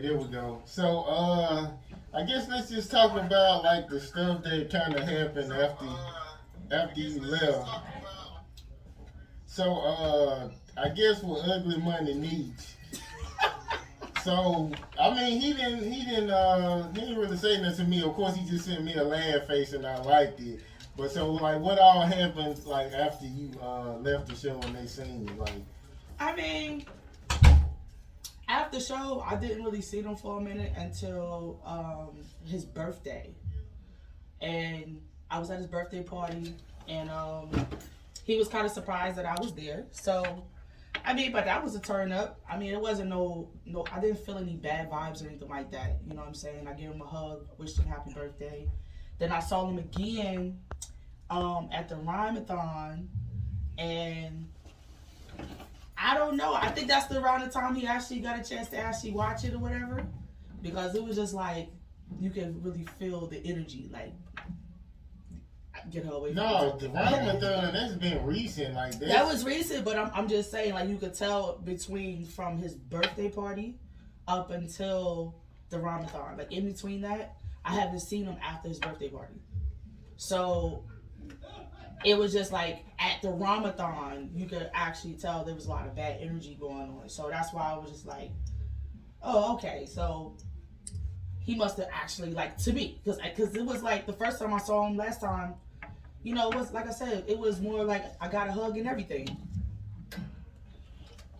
There we go. So, I guess let's just talk about like the stuff that kind of happened after you left. So, I guess what Ugly Money needs. So, I mean, he didn't really say nothing to me. Of course, he just sent me a laugh face, and I liked it. But so, like, what all happened like after you left the show and they seen you? Like, I mean, after the show, I didn't really see him for a minute until his birthday, and I was at his birthday party, and he was kind of surprised that I was there. So, I mean, but that was a turn up. I mean, it wasn't no. I didn't feel any bad vibes or anything like that. You know what I'm saying? I gave him a hug, wished him happy birthday. Then I saw him again at the Rhymathon, and I don't know. I think that's the around the time he actually got a chance to actually watch it or whatever, because it was just like you could really feel the energy, like get her away from no, me. the Ramadan that's been recent. Like That that's was recent, but I'm just saying, like, you could tell between from his birthday party up until the Ramadan. Like, in between that, I haven't seen him after his birthday party. So, it was just like at the Ramadan, you could actually tell there was a lot of bad energy going on. So, that's why I was just like, oh, okay. So, he must have actually, like, to me, because it was like the first time I saw him last time, you know, it was like I said, it was more like I got a hug and everything.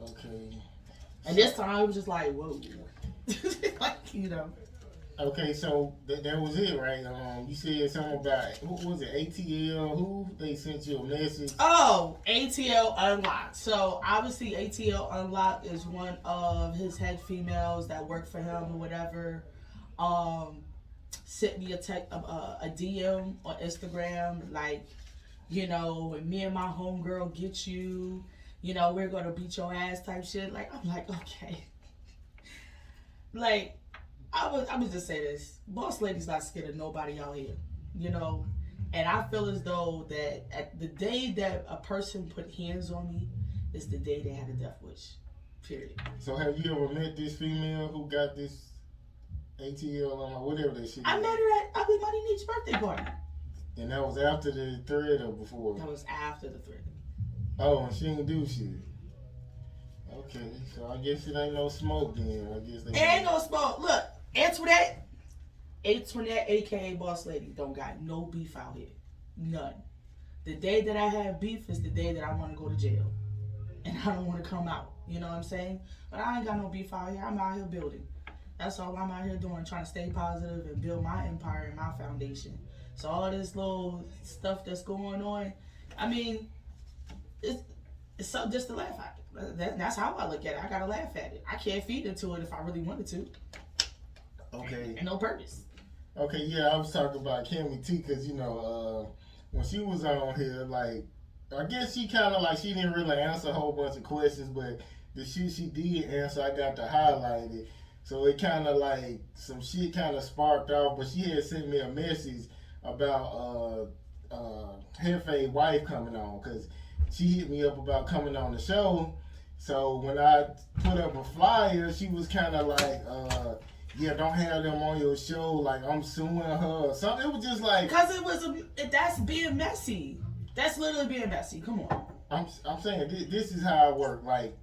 okay. And this time it was just like, whoa. Like, you know. Okay, so that was it, right? You said something about what was it? ATL? Who they sent you a message? Oh, ATL Unlocked. So obviously ATL Unlocked is one of his head females that work for him or whatever. Um, Sent me a DM on Instagram, like, you know, when me and my homegirl get you, you know, we're gonna beat your ass type shit. Like, I'm like, okay. Like, I would just say this. Boss Lady's not scared of nobody out here. You know? And I feel as though that at the day that a person put hands on me is the day they had a death wish. Period. So have you ever met this female who got this ATL on whatever that shit I is? met her at Ugly Money Needs birthday party. And that was after the thread or before? That was after the thread. Oh, and she didn't do shit. Okay, so I guess it ain't no smoke then. I guess they Ain't no smoke. Look, Antoinette, aka Boss Lady, don't got no beef out here. None. The day that I have beef is the day that I want to go to jail. And I don't want to come out. You know what I'm saying? But I ain't got no beef out here. I'm out here building. That's all I'm out here doing, trying to stay positive and build my empire and my foundation. So all this little stuff that's going on, I mean, it's something just to laugh at. That's how I look at it. I gotta laugh at it. I can't feed into it if I really wanted to. Okay. And no purpose. Okay, yeah, I was talking about Cammy T because, you know, when she was on here, like, I guess she kind of like, she didn't really answer a whole bunch of questions, but the shit she did answer, I got to highlight it. So it kind of like, some shit kind of sparked off, but she had sent me a message about Hefe's wife coming on because she hit me up about coming on the show. So when I put up a flyer, she was kind of like, yeah, don't have them on your show. Like, I'm suing her or something. It was just like, Because that's being messy. That's literally being messy. Come on. I'm saying this is how it work. Like,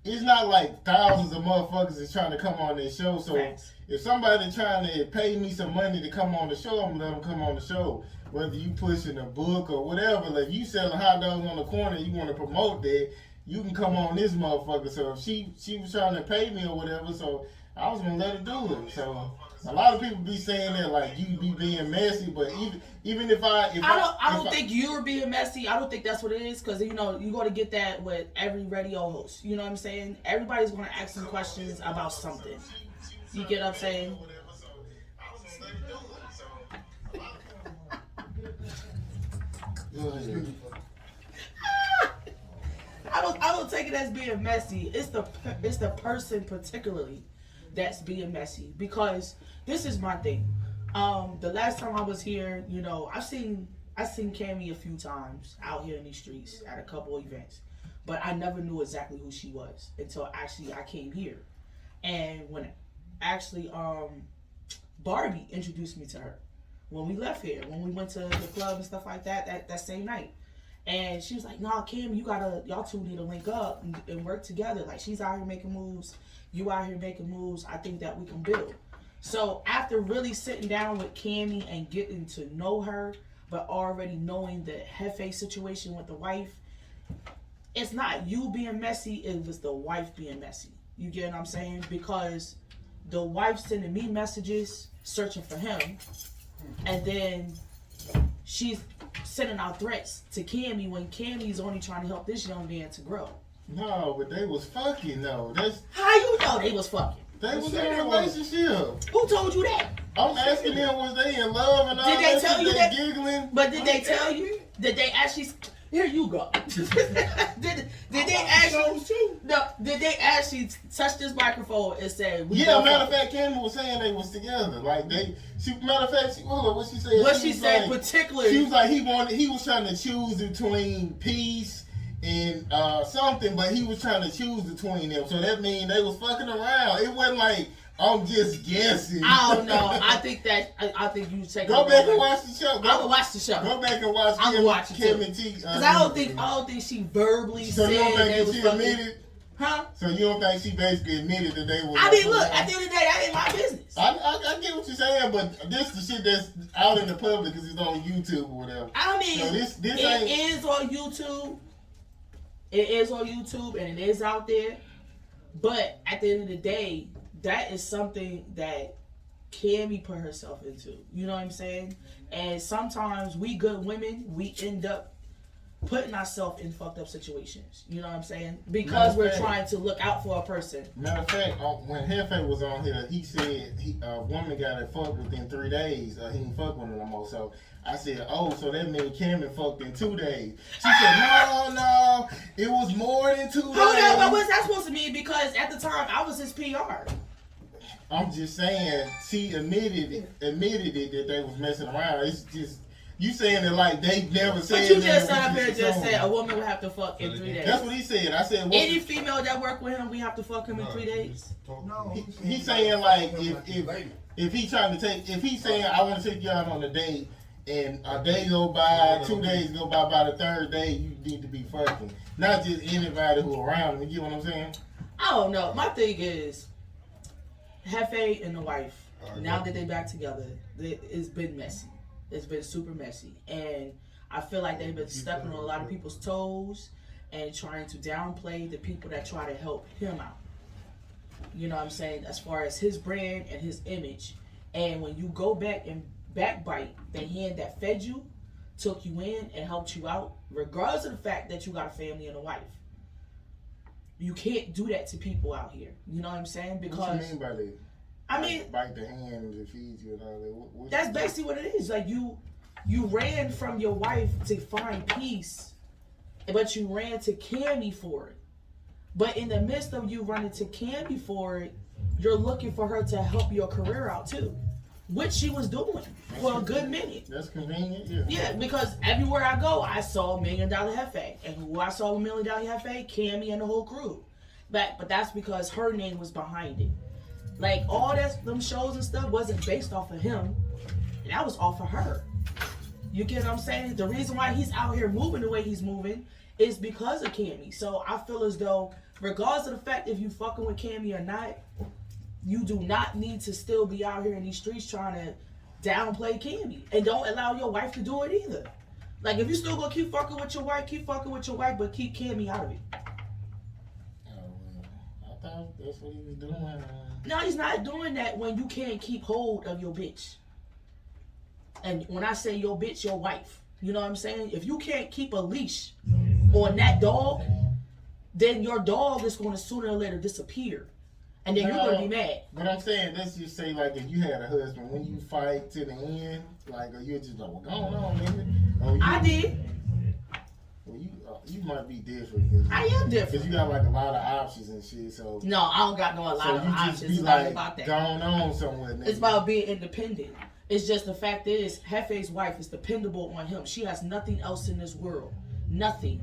it's not like thousands of motherfuckers is trying to come on this show. So Thanks. if somebody trying to pay me some money to come on the show, I'm gonna let them come on the show. Whether you pushing a book or whatever, like you selling hot dogs on the corner, you want to promote that, you can come on this motherfucker. So if she was trying to pay me or whatever, so I was gonna let her do it. So a lot of people be saying that like you be being messy, but even if I don't think you're being messy. I don't think that's what it is, because you know you're going to get that with every radio host. You know what I'm saying? Everybody's going to ask some questions about something. You get what I'm saying? I don't take it as being messy. It's the person particularly that's being messy, because this is my thing. The last time I was here, you know, I've seen Cammy a few times out here in these streets at a couple events, but I never knew exactly who she was until actually I came here. And when actually, Barbie introduced me to her when we left here, when we went to the club and stuff like that same night. And she was like, "Nah, Kim, y'all two need to link up and work together. Like, she's out here making moves, you out here making moves. I think that we can build." So after really sitting down with Cammy and getting to know her, but already knowing the Hefe situation with the wife, it's not you being messy, it was the wife being messy. You get what I'm saying? Because the wife sending me messages searching for him, and then she's sending out threats to Cammy when Cammy's only trying to help this young man to grow. No, but they was fucking though. That's how you know they was fucking. They was in a relationship. Who told you that? I'm asking them, was they in love and all that? Did they tell you that? Giggling? But did they tell you? Did they actually? Here you go. did they actually? No. Did they actually touch this microphone and say? Matter of fact, Cammy was saying they was together. Like matter of fact, what she said? What she said, like, particularly? She was like he was trying to choose between peace and something, but he was trying to choose between them. So that means they was fucking around. It wasn't like I'm just guessing. I don't know. I think you take. Go back and watch the show. I'm gonna watch the show. Go back and watch. I'm gonna watch it Kim and T. Because I don't think she verbally so said you don't think they was she fucking. Admitted? Huh? So you don't think she basically admitted that they were? I mean, look. At the end of the day, that ain't my business. I get what you're saying, but this the shit that's out in the public because it's on YouTube or whatever. I mean, so this it is on YouTube. It is on YouTube and it is out there. But at the end of the day, that is something that Cammy put herself into. You know what I'm saying? And sometimes we good women, we end up putting ourselves in fucked up situations. You know what I'm saying? Because we're trying to look out for a person. Matter of fact, when Hefe was on here, he said a woman got it fucked within 3 days. He didn't fuck with her no more. So I said, oh, so that means Cammy fucked in 2 days. She said, no, it was more than 2 days. Hold on, but what's that supposed to mean? Because at the time, I was his PR. I'm just saying, she admitted it that they was messing around. It's just, you saying it like they never said. But you just sat up here and just said a woman would have to fuck in 3 days. That's what he said. I said, any female that work with him, we have to fuck him in 3 days. No, he's saying like if he trying to take, if he's saying I want to take you out on a date and a day go by, 2 days go by the third day you need to be fucking, not just anybody who around him. You get what I'm saying? I don't know. My thing is, Hefe and the wife, now that they back together, it's been messy. It's been super messy. And I feel like they've been stepping on a lot of people's toes and trying to downplay the people that try to help him out. You know what I'm saying? As far as his brand and his image. And when you go back and backbite the hand that fed you, took you in and helped you out, regardless of the fact that you got a family and a wife. You can't do that to people out here. You know what I'm saying? Because what you mean by that? I mean, bite the hand that feeds you and all that. What that's basically what it is. Like you ran from your wife to find peace, but you ran to Cammy for it. But in the midst of you running to Cammy for it, you're looking for her to help your career out too, which she was doing for a good minute. That's convenient, yeah. Yeah, because everywhere I go, I saw $1 Million Hefe, and who I saw $1 Million Hefe, Cammy and the whole crew. But that's because her name was behind it. Like all them shows and stuff wasn't based off of him, that was off of her. You get what I'm saying? The reason why he's out here moving the way he's moving is because of Cammy. So I feel as though, regardless of the fact if you fucking with Cammy or not, you do not need to still be out here in these streets trying to downplay Cammy. And don't allow your wife to do it either. Like, if you still gonna keep fucking with your wife, but keep Cammy out of it. Oh, well, I thought that's what he was doing. No, he's not doing that when you can't keep hold of your bitch. And when I say your bitch, your wife. You know what I'm saying? If you can't keep a leash on that dog, then your dog is going to sooner or later disappear. And then you're going to be mad. But I'm saying, let's just say, like, if you had a husband, when you fight to the end, like, or you're just like, well, go on, nigga. I did. Well, you might be different. I am different. Because you got, like, a lot of options and shit, so. No, I don't got a lot of options. It's not about that. Going on somewhere, nigga. It's about being independent. It's just the fact is, Hefe's wife is dependable on him. She has nothing else in this world. Nothing.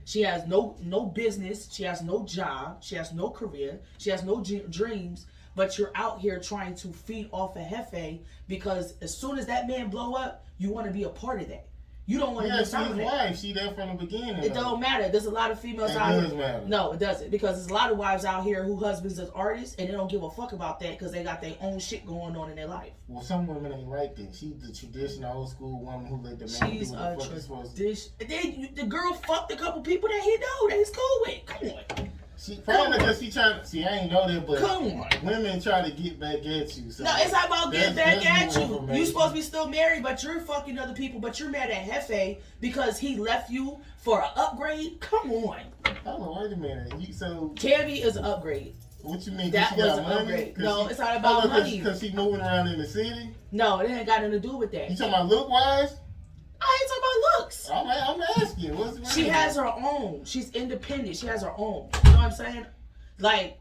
She has no business. She has no job. She has no career. She has no dreams. but you're out here trying to feed off of Hefe because as soon as that man blow up, you want to be a part of that. You don't want to be a part of that. Wife. She there from the beginning. It don't matter. There's a lot of females out here. Matter. No, it doesn't, because there's a lot of wives out here who husbands is artists and they don't give a fuck about that because they got their own shit going on in their life. Well, some women ain't like that. She's the traditional old school woman who let the man do what the fuck he's supposed to do. The girl fucked a couple people that he know that he's cool with. Come on. She probably because she trying to see. I ain't know that, but come on, women try to get back at you. So no, it's not about getting back at you. You supposed to be still married, but you're fucking other people. But you're mad at Hefe because he left you for an upgrade. Come on. Hold on, wait a minute. So Cammy is an upgrade. What you mean? That was an upgrade. No, it's not about money. Because she moving around in the city. No, it ain't got nothing to do with that. You talking about look wise? I ain't talking about looks. I'm asking. What's she has her own. She's independent. She has her own. You know what I'm saying? Like,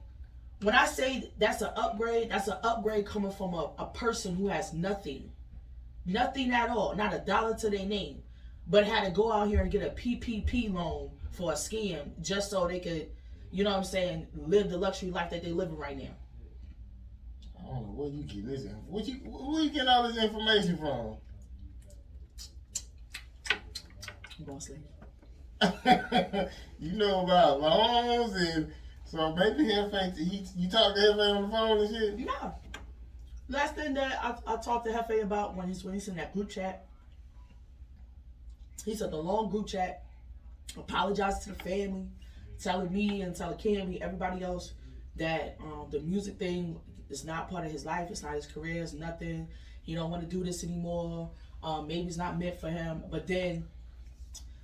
when I say that's an upgrade coming from a person who has nothing. Nothing at all. Not a dollar to their name. But had to go out here and get a PPP loan for a scam just so they could, you know what I'm saying, live the luxury life that they're living right now. I don't know where you getting this where you getting all this information from? Boss lady. You know about loans and so maybe Hefe, you talk to Hefe on the phone and shit? No. Last thing that I talked to Hefe about when he's in that group chat, he said the long group chat, apologized to the family, telling me and telling Cammy, everybody else, that the music thing is not part of his life, it's not his career, it's nothing. He don't want to do this anymore. Maybe it's not meant for him. But then,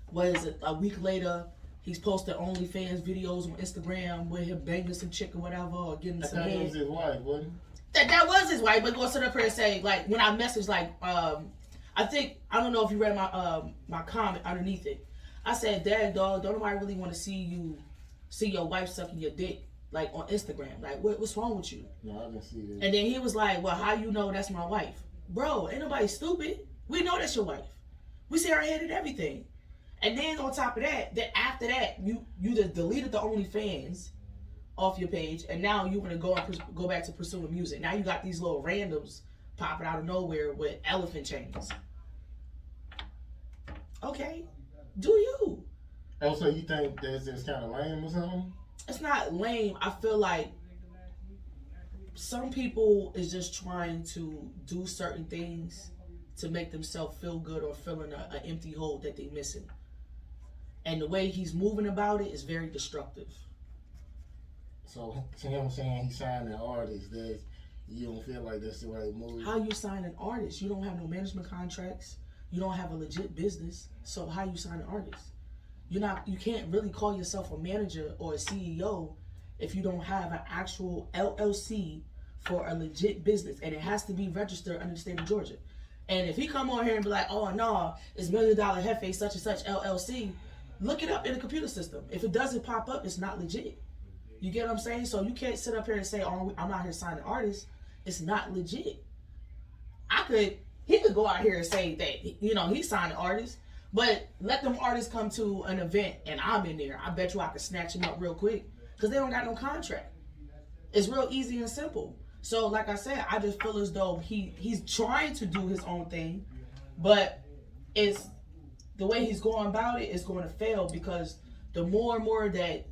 what is it, a week later, he's posted OnlyFans videos on Instagram with him banging some chick or whatever, or getting some head. That was his wife, wasn't it? That was his wife, but go sit up here and say, like, when I messaged, like, I don't know if you read my comment underneath it. I said, Dad, dog, don't nobody really want to see your wife sucking your dick, like, on Instagram. Like, what's wrong with you? No, I didn't see that. And then he was like, well, how you know that's my wife? Bro, ain't nobody stupid. We know that's your wife. We see her head and everything. And then on top of that, then after that, you just deleted the OnlyFans off your page, and now you want to go back to pursuing music. Now you got these little randoms popping out of nowhere with elephant chains. Okay, do you? Oh, so you think that's just kind of lame or something? It's not lame. I feel like some people is just trying to do certain things to make themselves feel good or filling an empty hole that they're missing. And the way he's moving about it is very destructive. So him saying he signed an artist, you don't feel like that's the right move? How you sign an artist? You don't have no management contracts. You don't have a legit business. So how you sign an artist? You can't really call yourself a manager or a CEO if you don't have an actual LLC for a legit business. And it has to be registered under the state of Georgia. And if he come on here and be like, oh no, it's $1 Million Hefe such and such LLC, look it up in the computer system. If it doesn't pop up, it's not legit. You get what I'm saying? So you can't sit up here and say, oh, I'm out here signing artists. It's not legit. He could go out here and say that, he's signing artists, but let them artists come to an event and I'm in there. I bet you I could snatch him up real quick because they don't got no contract. It's real easy and simple. So like I said, I just feel as though he's trying to do his own thing, but it's the way he's going about it is going to fail because the more and more that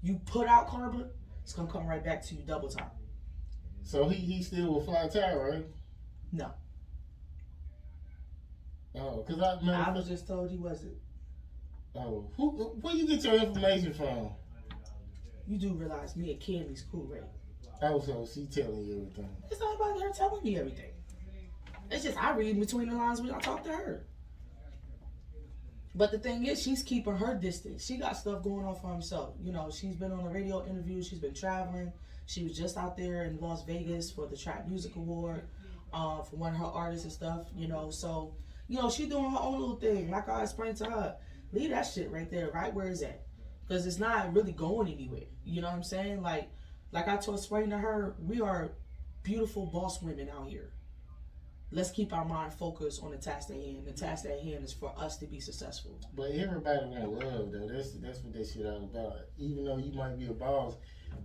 you put out carbon, it's going to come right back to you double time. So he still will fly tower, right? No. Oh, because I was just told he wasn't. Oh, where you get your information from? You do realize me and Cammy's cool, right? Oh, so she telling you everything. It's not about her telling me everything. It's just I read between the lines when I talk to her. But the thing is, she's keeping her distance. She got stuff going on for herself. She's been on a radio interview. She's been traveling. She was just out there in Las Vegas for the Trap Music Award for one of her artists and stuff. So she's doing her own little thing. Like I explained to her, leave that shit right there, right where it's at, because it's not really going anywhere. You know what I'm saying? Like I explained to her, we are beautiful boss women out here. let's keep our mind focused on the task at hand. The task at hand is for us to be successful. But everybody want love though. That's what that shit all about. Even though you might be a boss,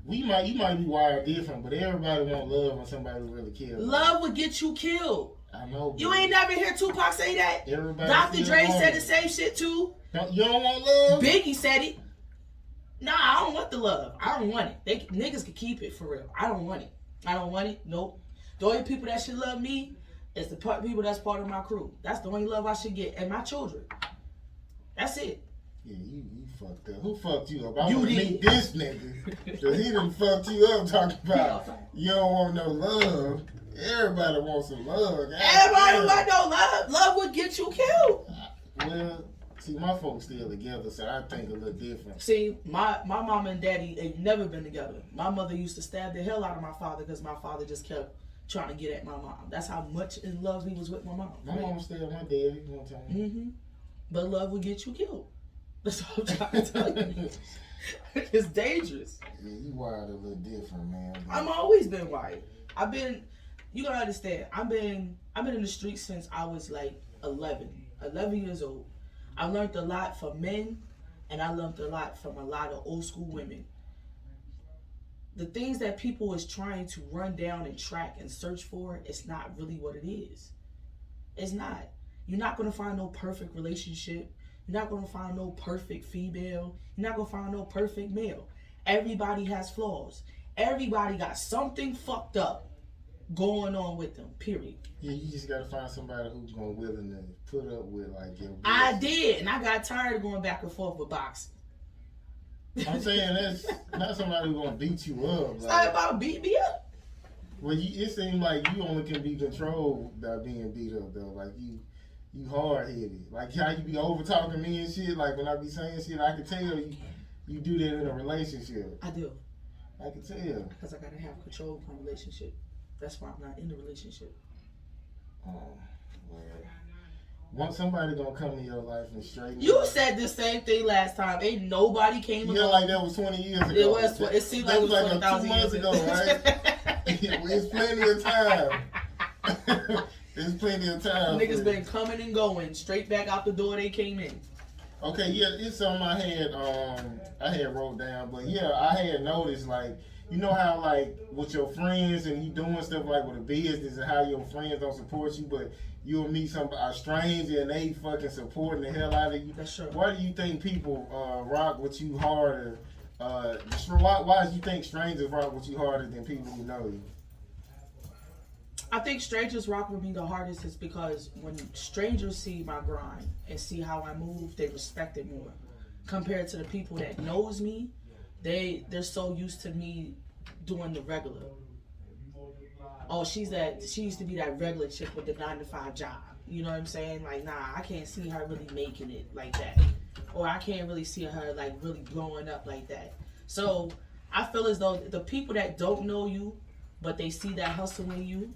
you might be wired different, but everybody want love when somebody really cares. Love would get you killed. I know. You ain't never hear Tupac say that. Everybody. Dr. Dre said the same shit too. You don't want love? Biggie said it. Nah, I don't want the love. I don't want it. Niggas can keep it for real. I don't want it. I don't want it. Nope. The only people that should love me is the people that's part of my crew. That's the only love I should get. And my children. That's it. Yeah, you fucked up. Who fucked you up? I You want to did. meet this nigga. Cause he done fucked you up talking about you don't want no love. Everybody wants some love. Everybody want no love. Love would get you killed. Well, see, my folks still together, so I think a little different. See, my mom and daddy ain't never been together. My mother used to stab the hell out of my father because my father just kept trying to get at my mom. That's how much in love he was with my mom. My mom stabbed my daddy one time. Mm-hmm. But love will get you killed. That's what I'm trying to tell you. It's dangerous. Yeah, you wired a little different, man. I've always been wired. You gotta understand, I've been in the streets since I was like 11 years old. I learned a lot from men, and I learned a lot from a lot of old school women. The things that people is trying to run down and track and search for, it's not really what it is. It's not. You're not gonna find no perfect relationship. You're not gonna find no perfect female. You're not gonna find no perfect male. Everybody has flaws. Everybody got something fucked up going on with them, period. Yeah, you just gotta find somebody who's gonna willing to put up with like your I did, and I got tired of going back and forth with boxing. I'm saying that's not somebody who's gonna beat you up. It's Like, not about beating me up. well, it seems like you only can be controlled by being beat up though. Like you hard headed. Like how you be over talking me and shit. Like when I be saying shit, I can tell you do that in a relationship. I do. I can tell. Because I gotta have control of my relationship. That's why I'm not in the relationship. Well, once somebody gonna come in your life and straighten You said the same thing last time. Ain't nobody came along. Yeah, like that was 20 years ago. It was. It seemed like it was like 20,000 2 months years ago, right? It's plenty of time. There's plenty of time. Niggas been coming and going straight back out the door they came in. Okay, yeah, it's something I had wrote down, but yeah, I had noticed like, you know how like with your friends and you doing stuff like with a business and how your friends don't support you, but you'll meet a stranger and they fucking supporting the hell out of you. That's true. Why do you think people rock with you harder? Why do you think strangers rock with you harder than people who know you? I think strangers rock with me the hardest is because when strangers see my grind and see how I move, they respect it more. Compared to the people that knows me, they're so used to me doing the regular. Oh, she used to be that regular chick with the 9-to-5 job. You know what I'm saying? Like, nah, I can't see her really making it like that. Or I can't really see her like really blowing up like that. So I feel as though the people that don't know you, but they see that hustle in you,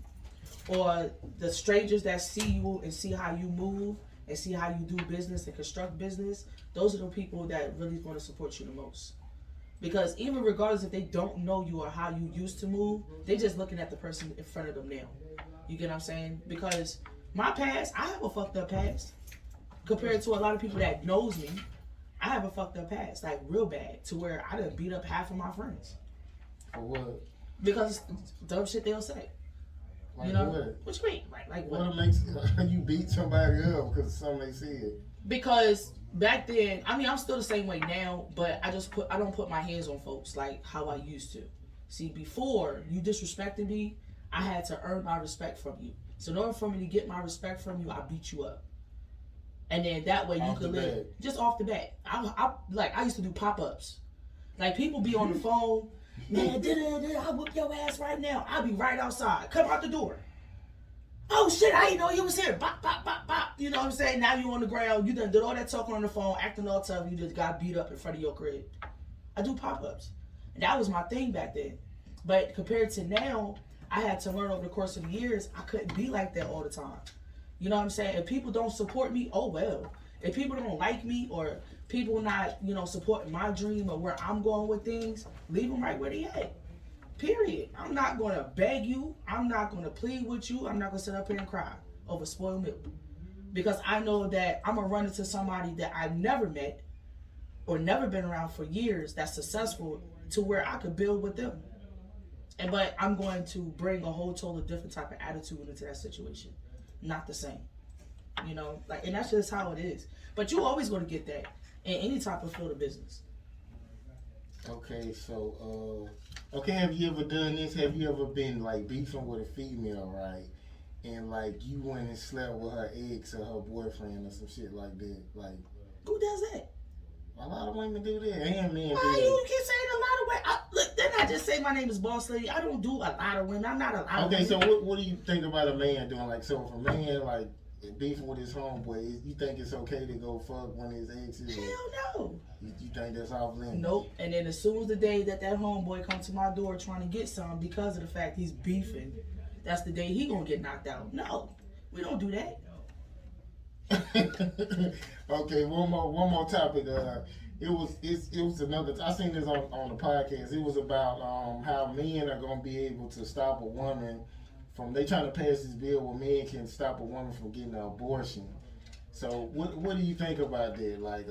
or the strangers that see you and see how you move and see how you do business and construct business, those are the people that really want to support you the most. Because even regardless if they don't know you or how you used to move, they just looking at the person in front of them now. You get what I'm saying? Because my past, I have a fucked up past. Compared to a lot of people that knows me, I have a fucked up past, like real bad, to where I done beat up half of my friends. For what? Because dumb shit they'll say. Like You know what? what you mean? Like what? What makes you beat somebody up because something they said? Because back then, I mean, I'm still the same way now, but I don't put my hands on folks like how I used to. See, before you disrespected me, I had to earn my respect from you. So in order for me to get my respect from you, I beat you up. And then that way you could live just off the bat. I used to do pop-ups. Like people be on the phone, man, I'll whoop your ass right now. I'll be right outside. Come out the door. Oh shit, I didn't know you was here. Bop, bop, bop, bop. You know what I'm saying? Now you on the ground. You done did all that talking on the phone, acting all tough. You just got beat up in front of your crib. I do pop-ups. And that was my thing back then. But compared to now, I had to learn over the course of the years, I couldn't be like that all the time. You know what I'm saying? If people don't support me, oh well. If people don't like me or people not, supporting my dream or where I'm going with things, leave them right where they at. Period. I'm not going to beg you. I'm not going to plead with you. I'm not going to sit up here and cry over spoiled milk. Because I know that I'm going to run into somebody that I've never met or never been around for years that's successful to where I could build with them. But I'm going to bring a whole total different type of attitude into that situation. Not the same. You know, like, and that's just how it is. But you always going to get that in any type of field of business. Okay, so okay, have you ever done this? Have you ever been like beefing with a female, right? And like you went and slept with her ex or her boyfriend or some shit like that? Like, who does that? A lot of women do that, and men do Why that. you keep saying a lot of women? Look, then I just say my name is Boss Lady. I don't do a lot of women. I'm not a lot of women. Okay, so what do you think about a man doing? Like, so if a man like beefing with his homeboy, you think it's okay to go fuck one of his exes? Hell no. You think that's off limits? Nope. And then as soon as the day that homeboy comes to my door trying to get some because of the fact he's beefing, that's the day he gonna get knocked out. No, we don't do that. Okay, one more topic. It was another. I seen this on the podcast. It was about how men are gonna be able to stop a woman from. They trying to pass this bill where men can stop a woman from getting an abortion. So what do you think about that? Like,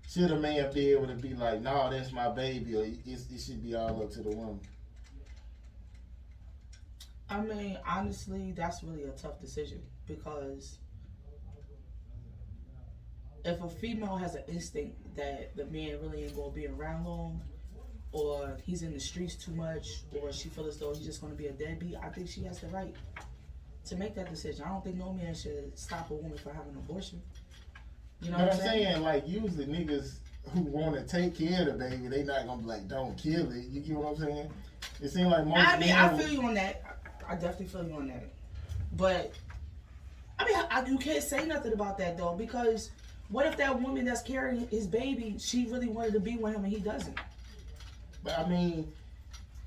should a man be able to be like, nah, that's my baby, or it should be all up to the woman? I mean, honestly, that's really a tough decision because if a female has an instinct that the man really ain't gonna be around long, or he's in the streets too much, or she feels as though he's just gonna be a deadbeat, I think she has the right to make that decision. I don't think no man should stop a woman from having an abortion. You know what I'm saying? Like, usually niggas who want to take care of the baby, they not gonna be like, don't kill it. You get what I'm saying? It seems like most. I mean, I feel you on that. I definitely feel you on that. But I mean, you can't say nothing about that though, because what if that woman that's carrying his baby, she really wanted to be with him and he doesn't? But I mean,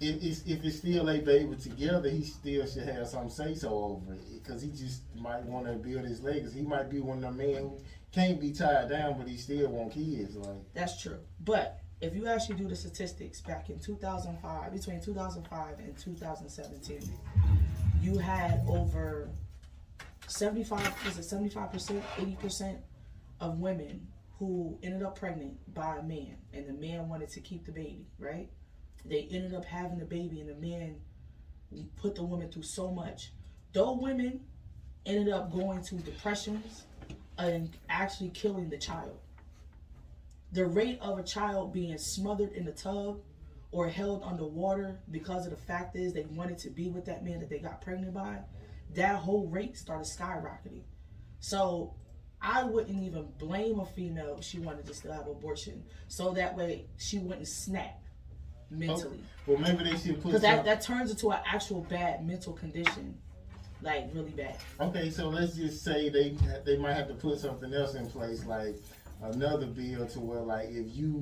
if it's still a baby together, he still should have some say so over it, because he just might want to build his legacy. He might be one of the men who can't be tied down, but he still want kids. Like, that's true. But if you actually do the statistics back in 2005, between 2005 and 2017, you had over 75%, 80% of women who ended up pregnant by a man, and the man wanted to keep the baby, right? They ended up having the baby, and the man put the woman through so much. Those women ended up going to depressions and actually killing the child. The rate of a child being smothered in the tub or held underwater because of the fact is they wanted to be with that man that they got pregnant by, that whole rate started skyrocketing. So I wouldn't even blame a female if she wanted to still have an abortion, so that way she wouldn't snap mentally. Well, maybe they should put, because that turns into an actual bad mental condition, like really bad. Okay, so let's just say they might have to put something else in place, like another bill to where, like, if you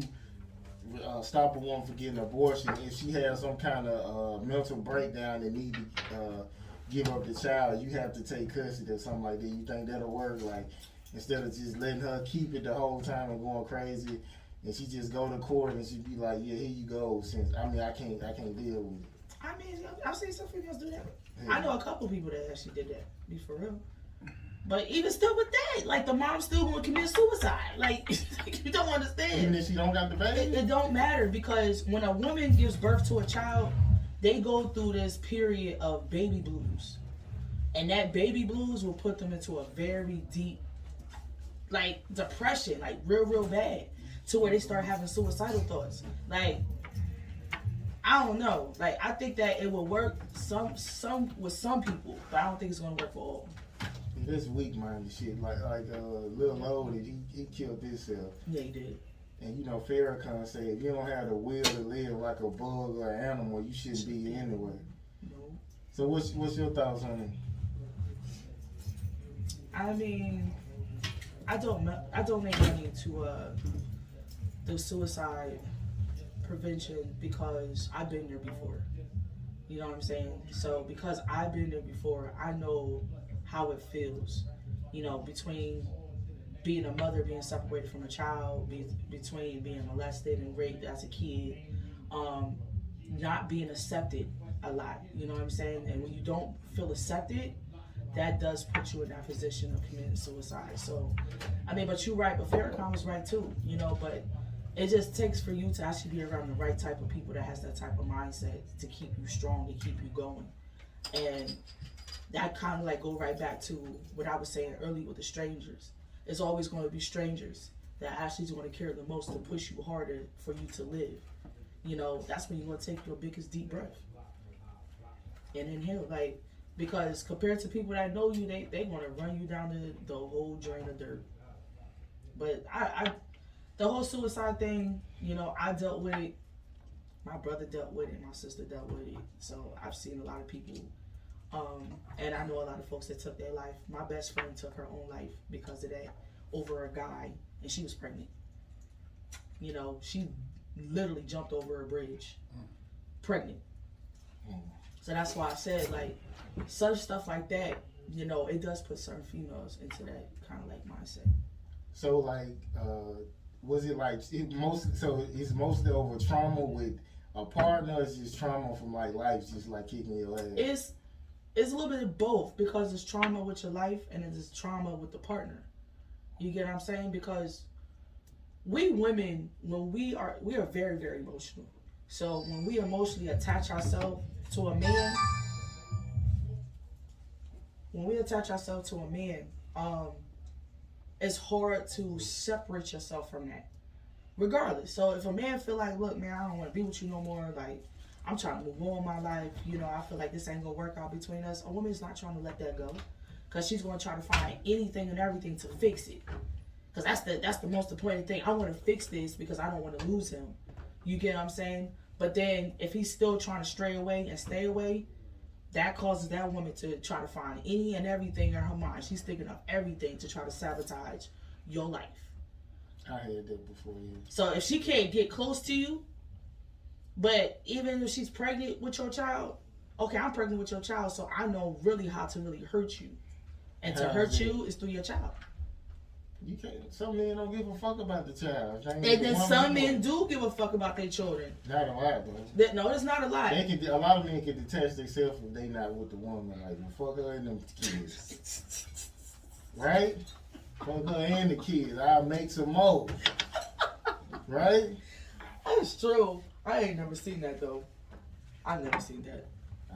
stop a woman from getting an abortion, if she has some kind of mental breakdown and need to give up the child, you have to take custody or something like that. You think that'll work? Like, instead of just letting her keep it the whole time and going crazy, and she just go to court and she be like, yeah, here you go. Since I can't deal with it. I mean, I've seen some females do that. Yeah. I know a couple people that actually did that. Be for real. But even still with that, like, the mom still gonna commit suicide. Like, you don't understand. Even if she don't got the baby? It don't matter, because when a woman gives birth to a child, they go through this period of baby blues. And that baby blues will put them into a very deep, like, depression, like real bad, to where they start having suicidal thoughts. Like, I don't know. Like, I think that it will work some with some people, but I don't think it's gonna work for all. This weak-minded shit, like Lil Loaded, he killed himself. Yeah, he did. And you know, Farrakhan said, if you don't have the will to live like a bug or an animal, you shouldn't be anywhere. No. So what's your thoughts on it? I mean, I don't make money to do suicide prevention because I've been there before. You know what I'm saying? So because I've been there before, I know how it feels. You know, between being a mother, being separated from a child, between being molested and raped as a kid, not being accepted a lot. You know what I'm saying? And when you don't feel accepted, that does put you in that position of committing suicide. So, I mean, but you're right. But Farrakhan was right too. You know, but it just takes for you to actually be around the right type of people that has that type of mindset to keep you strong, to keep you going. And that kind of like go right back to what I was saying earlier with the strangers. It's always going to be strangers that actually is going to care the most to push you harder for you to live. You know, that's when you're going to take your biggest deep breath and inhale. Like, because compared to people that know you, they want to run you down the whole drain of dirt. But the whole suicide thing, you know, I dealt with it. My brother dealt with it. My sister dealt with it. So I've seen a lot of people. And I know a lot of folks that took their life. My best friend took her own life because of that, over a guy, and she was pregnant. You know, she literally jumped over a bridge, pregnant. So that's why I said, like, such stuff like that, you know, it does put certain females into that kind of like mindset. So like, was it like it's mostly over trauma with a partner, or is just trauma from like life, just like kicking your ass? It's a little bit of both, because it's trauma with your life and it's trauma with the partner. You get what I'm saying? Because we women, when we are very, very emotional. So when we emotionally attach ourselves to a man, it's hard to separate yourself from that, regardless. So if a man feel like, look, man, I don't want to be with you no more, like, I'm trying to move on in my life, you know, I feel like this ain't gonna work out between us, a woman's not trying to let that go, because she's gonna try to find anything and everything to fix it, because that's the most important thing. I want to fix this because I don't want to lose him. You get what I'm saying? But then if he's still trying to stray away and stay away, that causes that woman to try to find any and everything in her mind. She's thinking of everything to try to sabotage your life. I had that before, yeah. So if she can't get close to you, but even if she's pregnant with your child, okay, I'm pregnant with your child, so I know really how to really hurt you. And to hurt you is through your child. You can't. Some men don't give a fuck about the child. And then some men do give a fuck about their children. Not a lot, though. No, it's not a lot. A lot of men can detach themselves if they not with the woman. Like, fuck her and them kids. Right? Fuck her and the kids. I'll make some more. Right? That's true. I ain't never seen that, though. I've never seen that.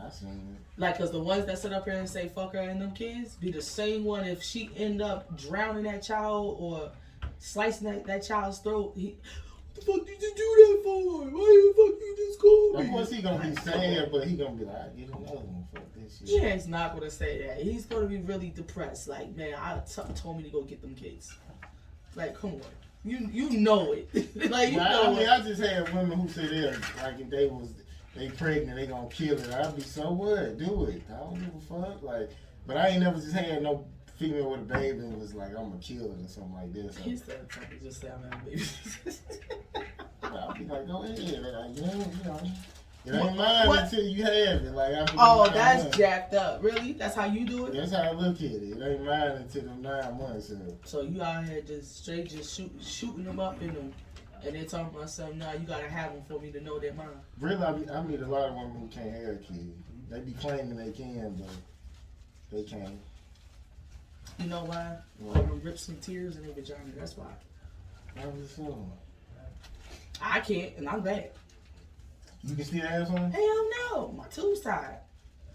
I seen it. Like, because the ones that sit up here and say fuck her and them kids be the same one if she end up drowning that child or slicing that child's throat. What the fuck did you do that for? Why the fuck you just called me? Of course he gonna be sad, but he gonna be like, I get another one. Fuck this shit. Yeah, he's not gonna say that. He's gonna be really depressed. Like, man, something told me to go get them kids. Like, come on. You know it. Like, you know it. I just had women who say they're like, if they pregnant, they gonna kill it. I'd be, so what? Do it. I don't give a fuck. Like, but I ain't never just had no female with a baby and was like, I'm gonna kill it or something like this. So, he's that type of just say I'm having babies. I'll be like, go ahead. Like, you know, it ain't mine until you have it. Like, that's jacked up. Really? That's how you do it? That's how I look at it. It ain't mine until them 9 months. So you out here just straight shooting them up in them. And they talking about something, now you gotta have them for me to know they're mine. Really, I meet a lot of women who can't have kids. They be claiming they can, but they can't. You know why? They gonna rip some tears in their vagina, that's why. I was assuming. I can't, and I'm bad. You can still have some? Hell no, my tube's tied.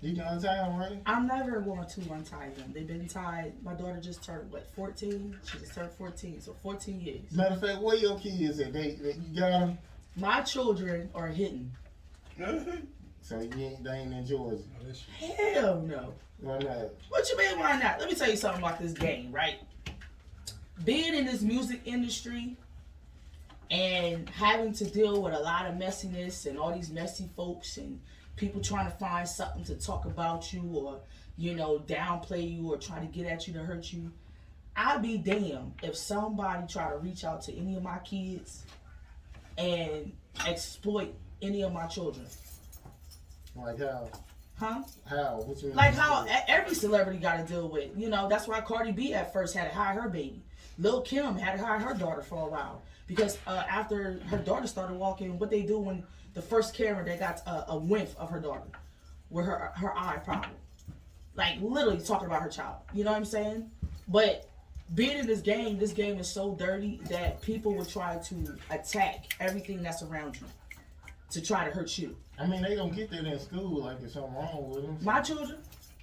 You can untie them, right? I'm never going to untie them. They've been tied. My daughter just turned, 14? She just turned 14, so 14 years. Matter of fact, where your kids at? You got them? My children are hidden. So they ain't in Georgia? Hell no. Why not? What you mean, why not? Let me tell you something about this game, right? Being in this music industry and having to deal with a lot of messiness and all these messy folks and people trying to find something to talk about you or, you know, downplay you or try to get at you to hurt you. I'd be damned if somebody try to reach out to any of my kids and exploit any of my children. Like how? Huh? How? What you mean? Like how every celebrity got to deal with. You know, that's why Cardi B at first had to hide her baby. Lil Kim had to hide her daughter for a while because after her daughter started walking, what they do when the first camera they got a whiff of her daughter with her eye problem, like literally talking about her child. You know what I'm saying? But being in this game is so dirty that people will try to attack everything that's around you to try to hurt you. I mean, they gonna get that in school, like there's something wrong with them. My children,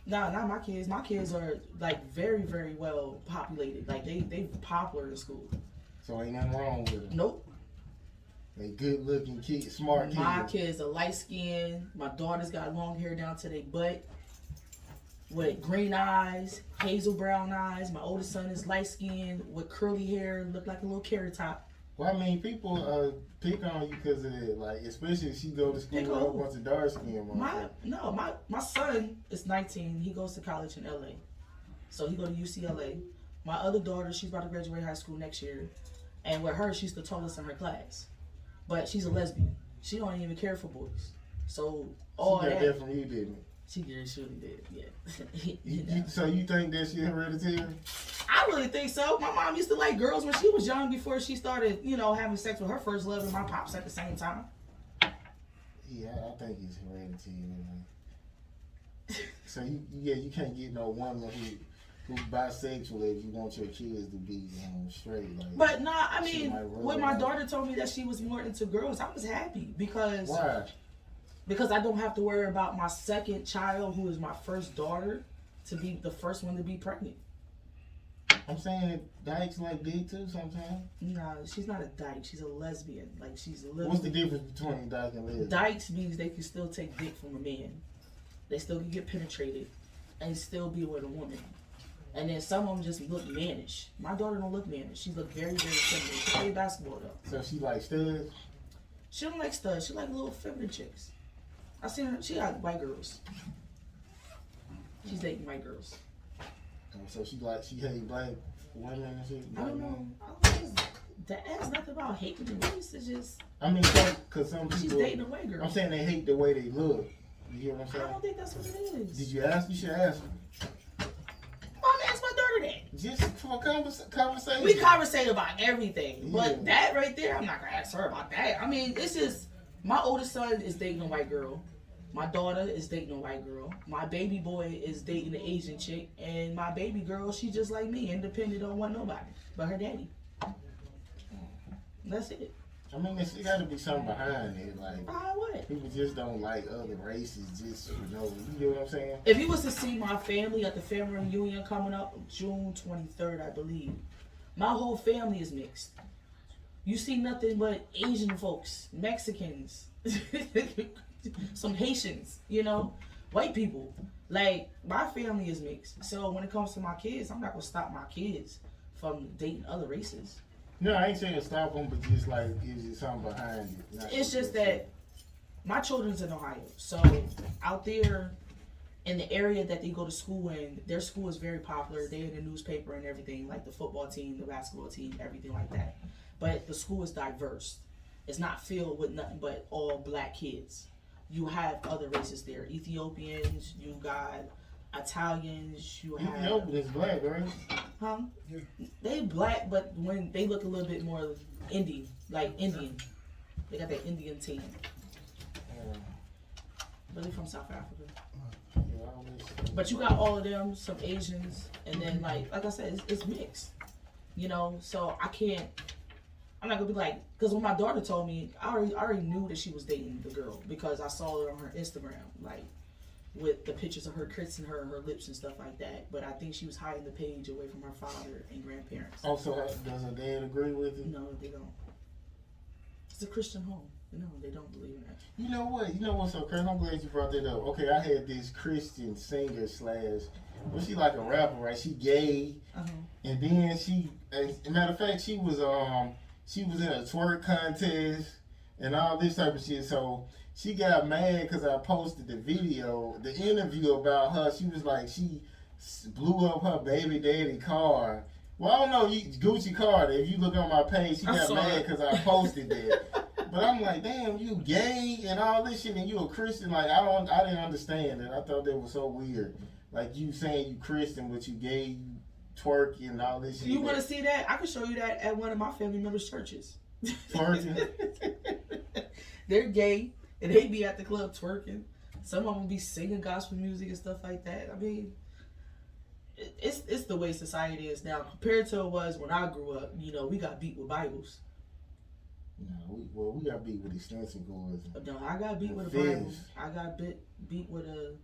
no, not my kids. My kids are like very, very well populated. Like they popular in school. So ain't nothing wrong with them. Nope. They good looking kids, smart kids. My kids are light skinned. My daughter's got long hair down to their butt with green eyes, hazel brown eyes. My oldest son is light skinned with curly hair, look like a little carrot top. Well, I mean, people pick on you because of that. Like, especially if she go to school with a whole bunch of dark skin. My son is 19. He goes to college in LA. So he go to UCLA. My other daughter, she's about to graduate high school next year. And with her, she's the tallest in her class. But she's a lesbian. She don't even care for boys. So all she got that from you, didn't it? She surely did, yeah. So you think that shit hereditary? I really think so. My mom used to like girls when she was young before she started, having sex with her first love and my pops at the same time. Yeah, I think it's hereditary. So you can't get no woman who's bisexual if you want your kids to be straight. Like, but nah, I mean, when my daughter told me that she was more into girls, I was happy because. Why? Because I don't have to worry about my second child, who is my first daughter, to be the first one to be pregnant. I'm saying dykes like dick too sometimes. No, she's not a dyke. She's a lesbian. Like she's literally. What's the difference between dyke and lesbian? Dykes means they can still take dick from a man. They still can get penetrated, and still be with a woman. And then some of them just look mannish. My daughter don't look mannish. She look very, very feminine. She play basketball though. So she like studs? She don't like studs. She like little feminine chicks. I seen her. She like white girls. She's dating white girls. So she hate black women and shit. I don't know. That has nothing about hating the race. It's just. I mean, because some people. She's dating a white girl. I'm saying they hate the way they look. You hear what I'm saying? I don't think that's what it is. Did you ask? You should ask her. Mom asked my daughter that. Just for a conversation. We conversate about everything, Yeah. but that right there, I'm not gonna ask her about that. I mean, this is my oldest son is dating a white girl. My daughter is dating a white girl. My baby boy is dating an Asian chick. And my baby girl, she just like me, independent, don't want nobody but her daddy. That's it. I mean, there got to be something behind it. Like, what? people just don't like other races just for no. You get what I'm saying? If you was to see my family at the family reunion coming up June 23rd, I believe, my whole family is mixed. You see nothing but Asian folks, Mexicans, some Haitians, white people. Like, my family is mixed. So when it comes to my kids, I'm not going to stop my kids from dating other races. No, I ain't saying stop them, but just like, is there something behind it? It's just that my children's in Ohio. So out there in the area that they go to school in, their school is very popular. They're in the newspaper and everything, like the football team, the basketball team, everything like that. But the school is diverse. It's not filled with nothing but all black kids. You have other races there. Ethiopians, you got Italians, you have... Ethiopians black, right? Huh? Yeah. They black, but when they look a little bit more Indian, like Indian. They got that Indian team. But they're from South Africa. But you got all of them, some Asians, and then like I said, it's mixed. So I'm not gonna be like, because when my daughter told me, I already knew that she was dating the girl because I saw her on her Instagram, like with the pictures of her kissing her lips and stuff like that. But I think she was hiding the page away from her father and grandparents. Oh, so does her dad agree with it? No, they don't. It's a Christian home. No, they don't believe in that. You know what's so crazy? I'm glad you brought that up. Okay, I had this Christian singer well, she like a rapper, right? She gay, and then she, as a matter of fact, she was in a twerk contest and all this type of shit. So she got mad because I posted the interview about her. She was like, she blew up her baby daddy car. Well, I don't know, Gucci Carter. If you look on my page, she got mad because I posted that. But I'm like, damn, you gay and all this shit, and you a Christian. Like, I didn't understand it. I thought that was so weird. Like, you saying you Christian, but you gay, twerking and all this shit. You want to see that? I can show you that at one of my family members' churches. Twerking? They're gay, and they be at the club twerking. Some of them be singing gospel music and stuff like that. I mean, it's the way society is now compared to it was when I grew up. You know, we got beat with Bibles. No, we got beat with extension cords. No, I got beat with a Bible. I got beat with a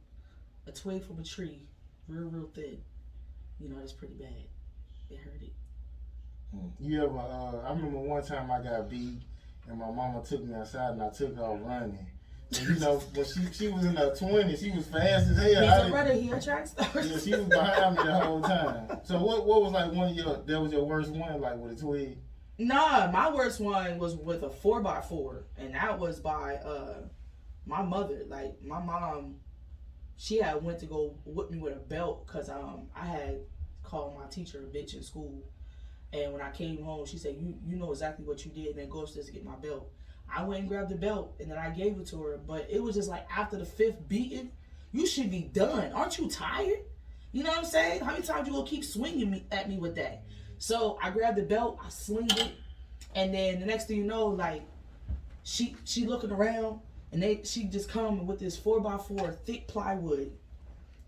twig from a tree, real thin. You know, that's pretty bad. It hurt it. You ever? I remember one time I got beat, and my mama took me outside, and I took off running. And, you know, when she was in her 20s, she was fast as hell. He's a brother. He a track star. Yeah, she was behind me the whole time. So what was like that was your worst one, like with a twig? Nah, my worst one was with a 4x4, and that was by my mother. Like my mom, she had went to go whip me with a belt because I had called my teacher a bitch in school, and when I came home, she said, "You know exactly what you did," and then go upstairs to get my belt. I went and grabbed the belt, and then I gave it to her. But it was just like after the 5th beating, you should be done. Aren't you tired? You know what I'm saying? How many times you gonna keep swinging at me with that? So I grabbed the belt, I slinged it, and then the next thing you know, like she looking around, and she just come with this 4x4 thick plywood,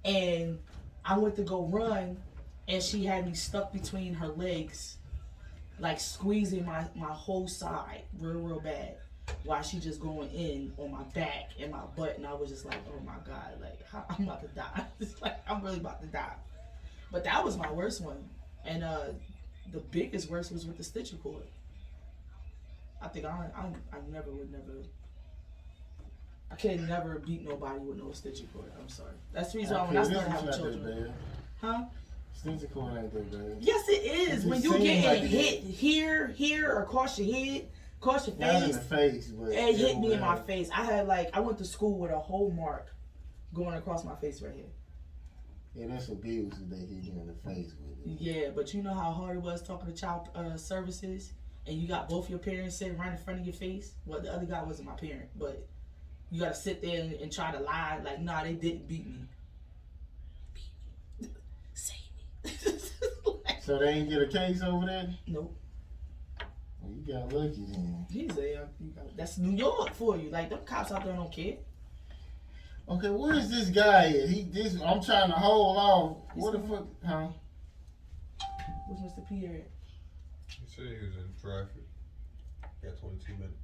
and I went to go run, and she had me stuck between her legs, like squeezing my whole side real bad, while she just going in on my back and my butt, and I was just like, oh my God, like I'm about to die. It's like I'm really about to die. But that was my worst one, and the biggest worst was with the stitcher cord. I think I can never beat nobody with no stitcher cord. I'm sorry. That's the reason why when I started having children. Huh? Stitcher cord ain't that bad. Yes, it is. When you get like hit here, or across your head, across your face. Not in the face, but it hit me in my face. I went to school with a whole mark going across my face right here. Yeah, that's abuse if they hit you in the face with it. Yeah, but you know how hard it was talking to child services, and you got both your parents sitting right in front of your face. Well, the other guy wasn't my parent, but you got to sit there and try to lie like, nah, they didn't beat me. Save me. So they ain't get a case over there? Nope. Well, you got lucky then. That's New York for you. Like, them cops out there don't care. Okay, where is this guy at? I'm trying to hold off. What the fuck, huh? Where's Mr. Pierre at? He said he was in traffic. Got 22 minutes.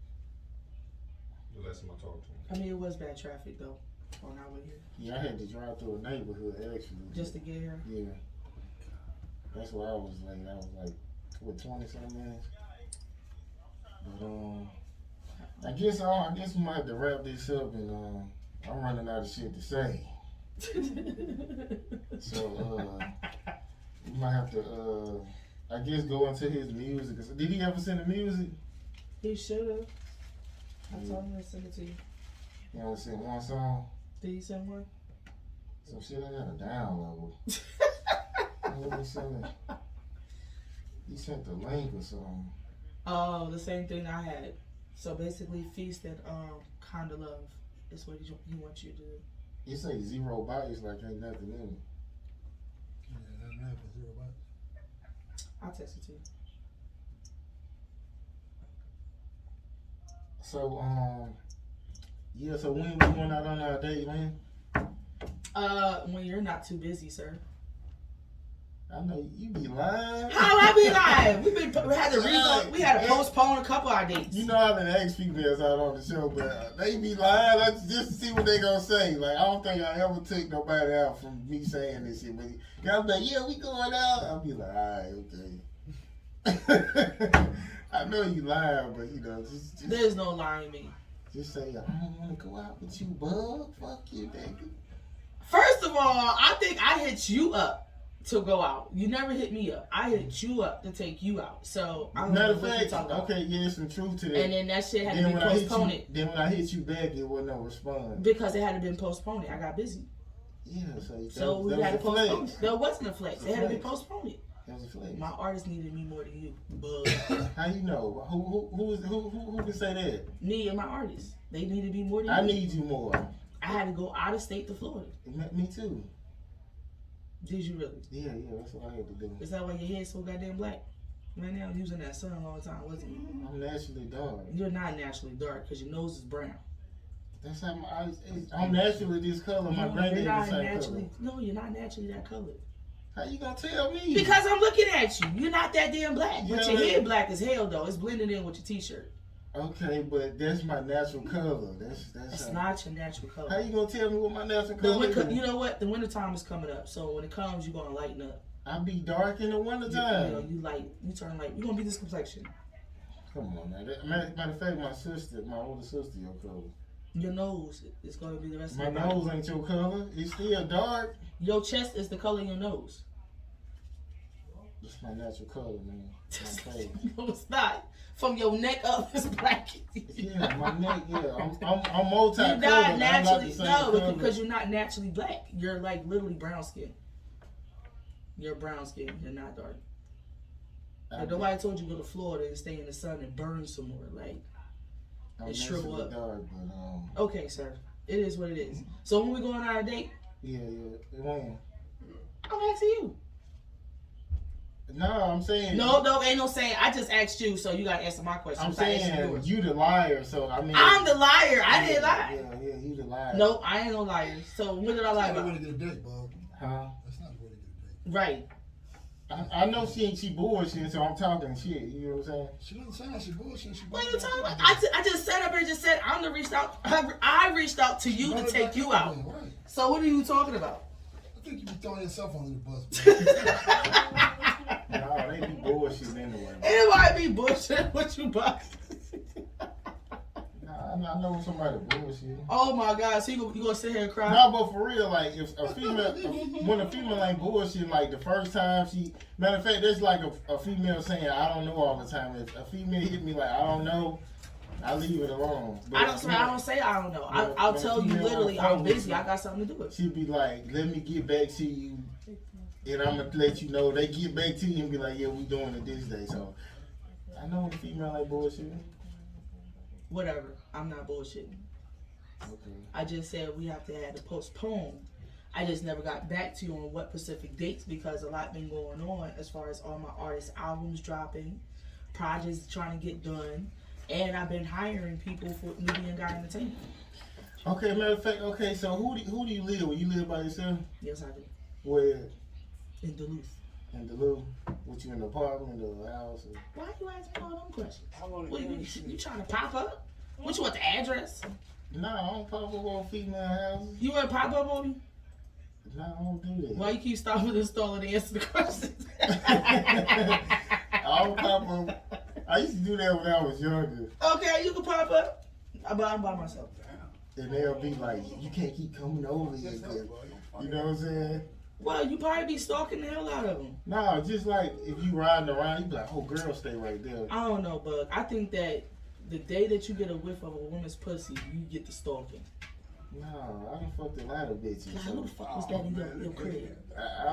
The last time I talked to him. I mean, it was bad traffic, though, on our way here. Yeah, I had to drive through a neighborhood, actually. Just to get here? Yeah. That's why I was late. I was like, 20-something minutes? But, I guess we might have to wrap this up, and, I'm running out of shit to say. So, we might have to, I guess, go into his music. Did he ever send the music? He should have. I told him to send it to you. He only sent one song? Did he send one? Some shit I got a down level. Let me send it. He sent the link or something. Oh, the same thing I had. So basically, Feast and Kinda Love is what he wants you to do. You say 0 bytes like ain't nothing in it. Yeah, nothing happened. 0 bytes. I'll text it to you. So, yeah, so when we going out on our date, man? When you're not too busy, sir. I know you be lying. How I be lying? We had to postpone a couple of our dates. You know I've been asking females out on the show, but they be lying just to see what they gonna say. Like I don't think I ever took nobody out from me saying this shit. But y'all be like, yeah, we going out. I'll be like, all right, okay. I know you lying, but you know, just there's no lying me. Just say I don't want to go out with you, bud. Fuck you, nigga. First of all, I think I hit you up to go out. You never hit me up. I hit you up to take you out. So I don't know what you're talking about. Okay, yeah, there's some truth to that. And then that shit had to be postponed. Then when I hit you back, there wasn't no response. Because it had to been postponed. I got busy. Yeah, so we had to postpone it. There wasn't a flex. It had to be postponed. That was a flex. My artist needed me more than you. But how you know? Who can say that? Me and my artist. They needed me more than you. I need you more. I had to go out of state to Florida. Me too. Did you really? Yeah, that's what I had to do. Is that why your hair's so goddamn black? Right now, using that sun all the time, wasn't you? I'm naturally dark. You're not naturally dark because your nose is brown. That's how my eyes. I'm naturally this color. My granddaddy the same color. No, you're not naturally that color. How you gonna tell me? Because I'm looking at you. You're not that damn black. Yeah, But your hair black as hell though. It's blending in with your t-shirt. Okay, but that's my natural color. That's not your natural color. How you gonna tell me what my natural color is? You know what? The wintertime is coming up. So when it comes, you're gonna lighten up. I be dark in the wintertime. You turn light. You're gonna be this complexion. Come on, man. Matter of fact, my older sister, your color. Your nose is gonna be the rest of your body. My nose ain't your color. It's still dark. Your chest is the color of your nose. It's my natural color, man. My face. No, it's not. From your neck up, it's black. Yeah, my neck. Yeah, I'm multi-colored. You're not naturally color. because you're not naturally black. You're like literally brown skin. You're brown skin. You're not dark. Like nobody told you to go to Florida and stay in the sun and burn some more. Like it shrivel up. Dark, but, okay, sir. It is what it is. So when we going on our date? Yeah. When? I'm asking you. No, I'm saying. No, ain't no saying. I just asked you, so you gotta answer my question. I'm saying you the liar, so I mean. I'm the liar. I didn't lie. Yeah, you the liar. No, I ain't no liar. So when did I lie about? That's not the way to get a date, Bug. Huh? That's not the way to get a date. Right. I know she bullshitting, so I'm talking shit. You know what I'm saying? She doesn't sound like she bullshitting. What are you talking about? I just sat up here and just said I'm the reached out. I reached out to you to take you out. Right. So what are you talking about? I think you be throwing yourself under the bus. No, they be bullshitting anyway. Anybody be bullshitting what you buy? I know somebody bullshitting. Oh my God! So you gonna sit here and cry? No, but for real, like if a female, when a female ain't bullshit, like the first time matter of fact, there's like a female saying I don't know all the time. If a female hit me like I don't know, I leave it alone. But I don't say I don't know. I'll tell you literally I'm busy. I got something to do with. She'd be like, let me get back to you. And I'm gonna let you know. They get back to you and be like, yeah, we doing it this day. So I know the female like bullshitting. Whatever. I'm not bullshitting. Okay. I just said we have to postpone. I just never got back to you on what specific dates because a lot been going on as far as all my artists' albums dropping, projects trying to get done, and I've been hiring people for Media and Guy Entertainment. Okay, matter of fact, so who do you live with? You live by yourself? Yes, I do. Where? In Duluth. In Duluth? What, you in the apartment or a house? Or? Why you asking all them questions? You trying to pop up? What you want, the address? No, I don't pop up on female houses. You want to pop up on me? No, I don't do that. Why you keep stopping and stalling to answer the questions? I don't pop up. I used to do that when I was younger. Okay, you can pop up. But I'm by myself. And they'll be like, you can't keep coming over here. You know what I'm saying? Well, you probably be stalking the hell out of them. No, just like if you riding around, you be like, oh, girl, stay right there. I don't know, Bug. I think that the day that you get a whiff of a woman's pussy, you get the stalking. No, I done fucked a lot of bitches. Like, who the fuck was that in your crib?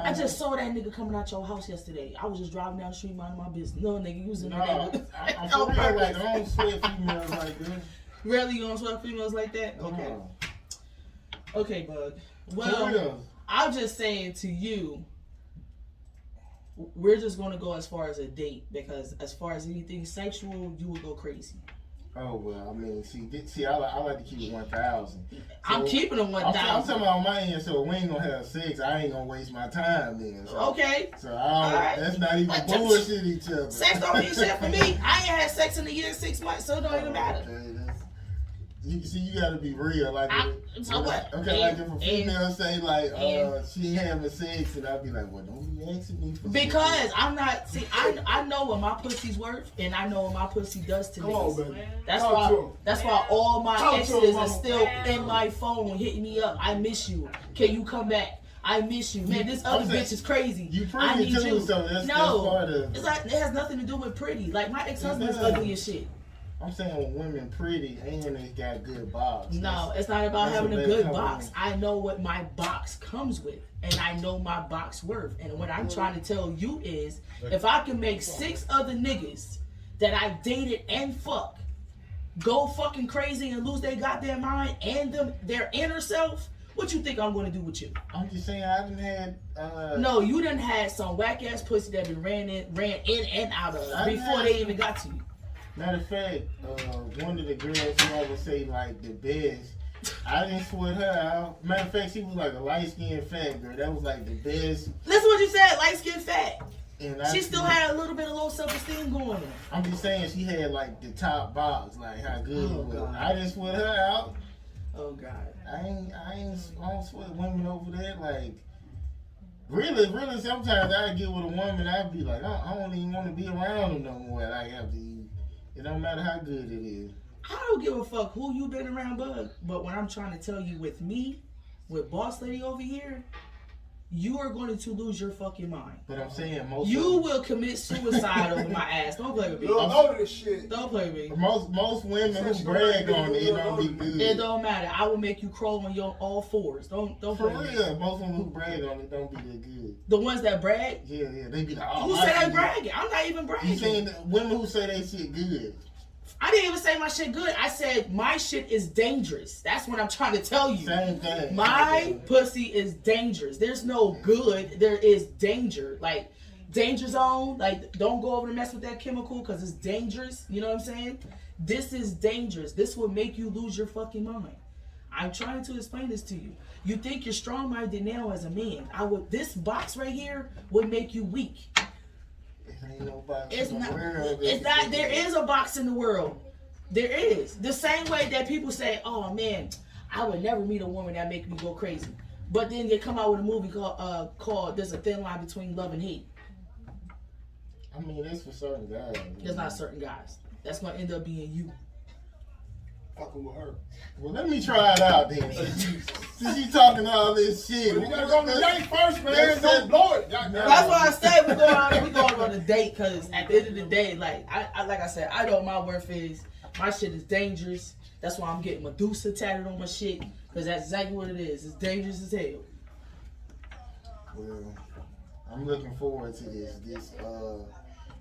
I just saw that nigga coming out your house yesterday. I was just driving down the street minding my business. No, nigga, you was in the neighborhood. I'm for real, like, I don't sweat females like that. Really, you don't sweat females like that? Okay. No. Okay, Bug. Well, I'm just saying to you, we're just going to go as far as a date because as far as anything sexual, you would go crazy. Oh, well, I mean, see, I like to keep it 1,000. So I'm keeping it 1,000. I'm talking about on my end, so we ain't going to have sex. I ain't going to waste my time then. So, okay. So that's not even bullshit each other. Sex don't mean shit for me. I ain't had sex in a year and 6 months, so it don't even matter. Okay, you gotta be real. Like, so what? Okay, like if a female say like she ain't having sex, and I'd be like, well, don't be asking me for because sex. I'm not. See, I know what my pussy's worth, and I know what my pussy does to me. That's why all my exes are still in my phone hitting me up. I miss you. Can you come back? I miss you, man. This other bitch is crazy. You pretty too, so that's part of. It's like it has nothing to do with pretty. Like my ex-husband is ugly as shit. I'm saying when women pretty and they got good box. No, it's not about having a good box. I know what my box comes with, and I know my box worth. And what I'm trying to tell you is, if I can make 6 other niggas that I dated and fuck go fucking crazy and lose their goddamn mind and their inner self What you think I'm gonna do with you? I'm just saying I done had. No, you done had some whack ass pussy that been ran in and out of before they even got to you. Matter of fact, one of the girls who I would say like the best, I didn't sweat her out. Matter of fact, she was like a light skinned fat girl. That was like the best. Listen what you said, light skin fat. And She still had a little bit of low self-esteem going on. I'm just saying she had like the top box, like how good it was. God. I didn't sweat her out. Oh God. I don't sweat women over there. Like really, sometimes I get with a woman, I'd be like, I don't even want to be around them no more. Like after you, it don't matter how good it is. I don't give a fuck who you been around, Bug. But what I'm trying to tell you with me, with Boss Lady over here, you are going to lose your fucking mind. But I'm saying most You will commit suicide over my ass. Don't play with me. Look over this shit. Don't play with me. most women who brag on it don't be good. It don't matter. I will make you crawl on your all fours. Don't For play with me. real, most women who brag on it don't be that good. The ones that brag. Yeah, they be like, oh. Who said I bragging? I'm not even You bragging. saying women who say they shit good? I didn't even say my shit good. I said my shit is dangerous. That's what I'm trying to tell you. Same thing. My pussy is dangerous. There's no good. There is danger. Like, danger zone. Like, don't go over to mess with that chemical because it's dangerous. You know what I'm saying? This is dangerous. This will make you lose your fucking mind. I'm trying to explain this to you. You think you're strong-minded now as a man. This box right here would make you weak. Ain't no box It's in the not. world It's not. There is a box in the world. There is. The same way that people say, "Oh man, I would never meet a woman that make me go crazy," but then they come out with a movie called "There's a Thin Line Between Love and Hate." I mean, that's for certain guys. There's not certain guys. That's gonna end up being you. Fucking with her. Well, let me try it out then. Since you talking all this shit, We gotta go on the date first, man. Let's Don't set- blow it. Goddamn. That's why I said we going on a date because at the end of the day, like I said, I know my worth is my shit is dangerous. That's why I'm getting Medusa tatted on my shit because that's exactly what it is. It's dangerous as hell. Well, I'm looking forward to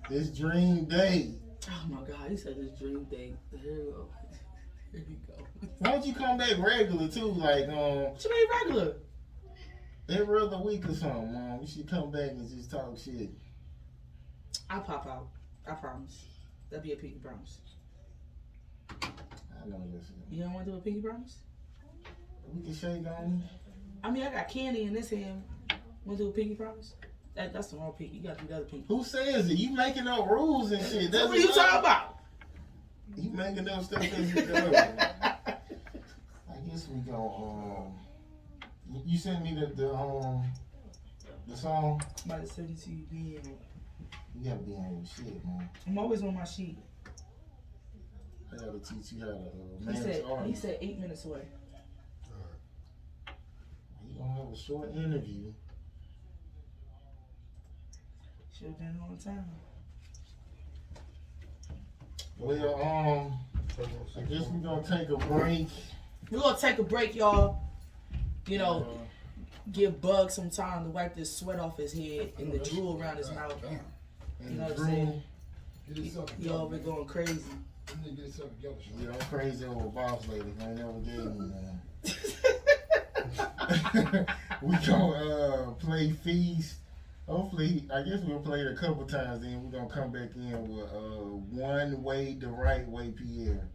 this dream day. Oh my God, he said this dream date. Here you go. Here you go. Why don't you come back regular too? Like What you mean regular? every other week or something, You should come back and just talk shit. I'll pop out. I promise. That'd be a pinky promise. I know this. You don't want to do a pinky promise? We can shake on. I mean, I got candy in this hand. Want to do a pinky promise? That's the wrong pinky. You got to do the other pinky. Who says it? You making up rules and shit. That's What are you talking about? You making up stuff as you go. I guess we go. You sent me the song. Might have sent it to you. Then. You gotta be on your shit, man. I'm always on my sheet. I gotta teach you how to He manage artists. said 8 minutes away. You gonna have a short interview. Should have been on time. Well, I guess we're gonna take a break. We're gonna take a break, y'all. You know, give Bug some time to wipe this sweat off his head and the drool around his mouth. Damn. And You know what I'm Drew, saying? Get yourself Y'all together. been going crazy. You need to get yourself together, Sean. yeah, I'm crazy over boss lady. I ain't never gave me none. We gonna play Feast. Hopefully, I guess we'll play it a couple times. Then we're gonna come back in with One Way the Right Way Pierre.